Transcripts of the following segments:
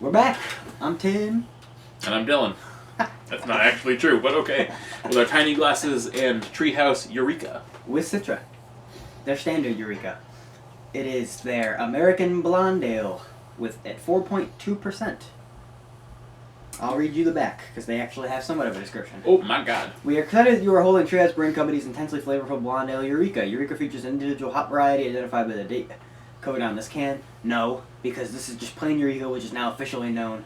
We're back. I'm Tim. And I'm Dylan. That's not actually true, but okay. With our tiny glasses and Treehouse Eureka. With Citra. Their standard Eureka. It is their American Blonde Ale at 4.2%. I'll read you the back, because they actually have somewhat of a description. Oh my god. We are excited that you are holding Treehouse Brewing Company's intensely flavorful Blonde Ale Eureka. Eureka features an individual hop variety identified by the date code on this can. No, because this is just plain Eureka, which is now officially known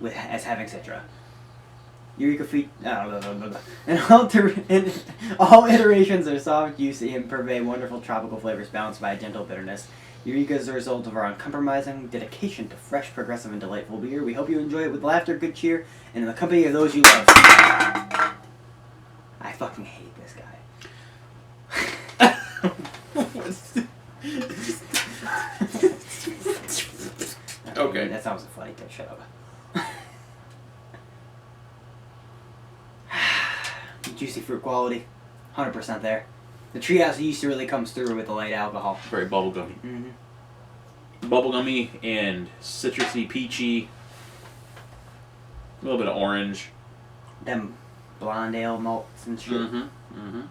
as having Citra. Eureka and all iterations are soft, juicy, and purvey wonderful tropical flavors balanced by a gentle bitterness. Eureka is the result of our uncompromising dedication to fresh, progressive, and delightful beer. We hope you enjoy it with laughter, good cheer, and in the company of those you love. I fucking hate this guy. Okay. That sounds funny. Shut up. Juicy fruit quality, 100% there. The Treehouse yeast really comes through with the light alcohol. Very bubblegummy. Mm-hmm. Bubblegummy and citrusy, peachy. A little bit of orange. Them blonde ale malts and shit. Mm-hmm. Mm-hmm.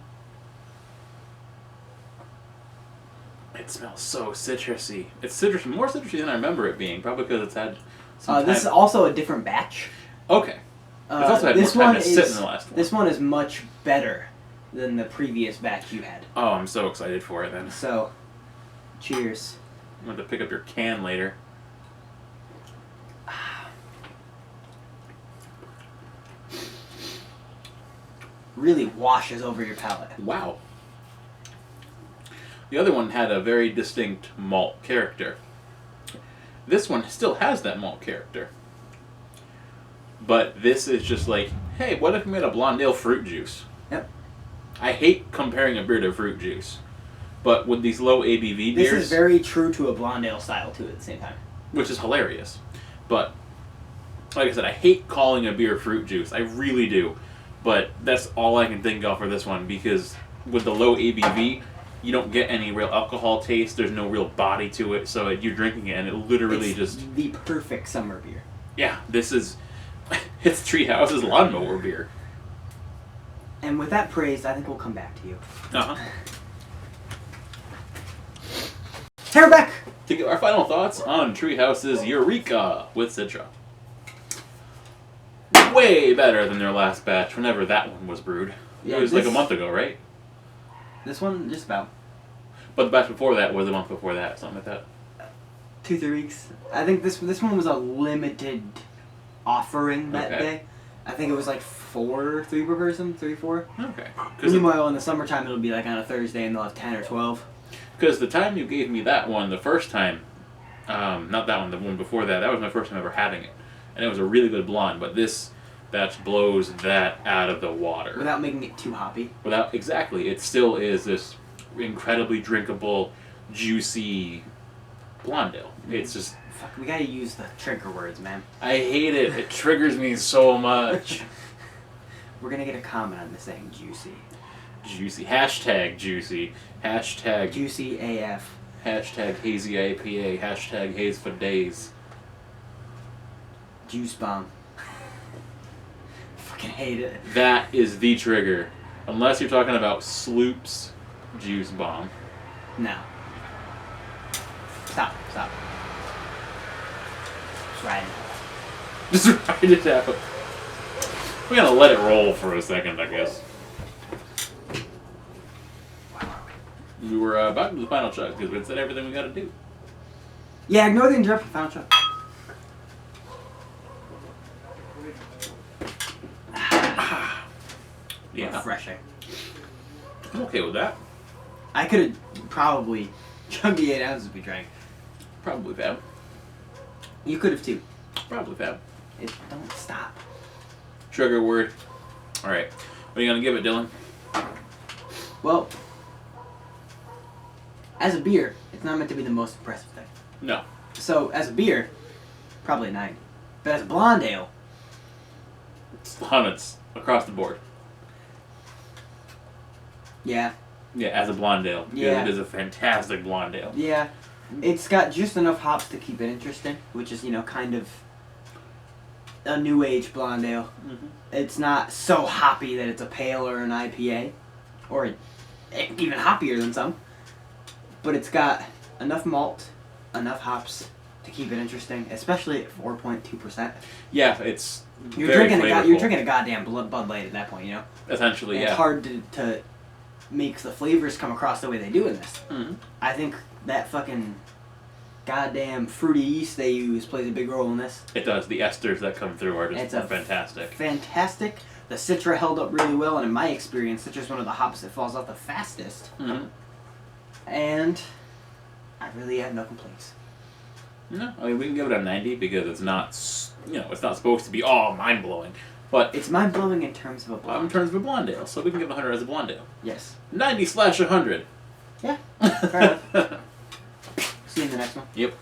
It smells so citrusy. It's more citrusy than I remember it being, probably because it's had some time. This is also a different batch. Okay. It's also had more time to sit in the last one. This one is much better than the previous batch you had. Oh, I'm so excited for it then. So, cheers. I'm going to pick up your can later. Really washes over your palate. Wow. The other one had a very distinct malt character. This one still has that malt character. But this is just like, hey, what if we made a blonde ale fruit juice? Yep. I hate comparing a beer to fruit juice. But with these low ABV beers... This is very true to a blonde ale style, too, at the same time. Which is hilarious. But, like I said, I hate calling a beer fruit juice. I really do. But that's all I can think of for this one, because with the low ABV, you don't get any real alcohol taste. There's no real body to it. So you're drinking it, and it literally it's the perfect summer beer. Yeah, this is... It's Treehouse's lawnmower beer. And with that praise, I think we'll come back to you. Uh-huh. Tear back! To get our final thoughts on Treehouse's Eureka with Citra. Way better than their last batch, whenever that one was brewed. Yeah, it was like a month ago, right? This one, just about. But the batch before that was a month before that, something like that. 2-3 weeks. I think this one was a limited offering that day. I think it was like 3 per person, 3-4. Okay. Meanwhile, in the summertime, it'll be like on a Thursday, and they'll have 10 or 12. Because the time you gave me that one, the first time, not that one, the one before that, that was my first time ever having it. And it was a really good blonde, but this batch blows that out of the water. Without making it too hoppy. Exactly. It still is this incredibly drinkable, juicy blonde ale. It's just... Fuck, we gotta use the trigger words, man. I hate it. It triggers me so much. We're gonna get a comment on this saying juicy. Juicy. Hashtag juicy. Hashtag... Juicy AF. Hashtag hazy IPA. Hashtag haze for days. Juice bomb. Fucking hate it. That is the trigger. Unless you're talking about Sloop's Juice Bomb. No. Stop. Just ride it out. Just write it out. We're gonna let it roll for a second, I guess. We were about to do the final chug because we said everything we gotta do. Yeah, ignore the interruption. Final chug. Yeah. Refreshing. I'm okay with that. I could have probably chugged the 8 ounces we drank. Probably fab. You could have too. Probably fab. Don't stop. Trigger word. Alright. What are you gonna give it, Dylan? Well, as a beer, it's not meant to be the most impressive thing. No. So, as a beer, probably a 9. But as a blonde ale... It's hundreds across the board. Yeah. Yeah, as a blonde ale. Yeah. It is a fantastic blonde ale. Yeah. It's got just enough hops to keep it interesting, which is, kind of a new age blonde ale. Mm-hmm. It's not so hoppy that it's a pale or an IPA, or even hoppier than some. But it's got enough malt, enough hops to keep it interesting, especially at 4.2%. Yeah, it's You're very drinking flavorful. you're drinking a goddamn Bud Light at that point, you know. Essentially, And yeah. It's hard to make the flavors come across the way they do in this. Mm-hmm. I think that fucking goddamn fruity yeast they use plays a big role in this. It does. The esters that come through are just fantastic. Fantastic. The Citra held up really well, and in my experience, Citra's one of the hops that falls off the fastest. Mm-hmm. And I really have no complaints. No, I mean we can give it a 90 because it's not, it's not supposed to be all mind blowing, but It's mind blowing in terms of a in blonde. terms of a blonde ale, so we can give it 100 as a blonde ale. Yes. 90/100. Yeah. Fair enough. See you in the next one. Yep.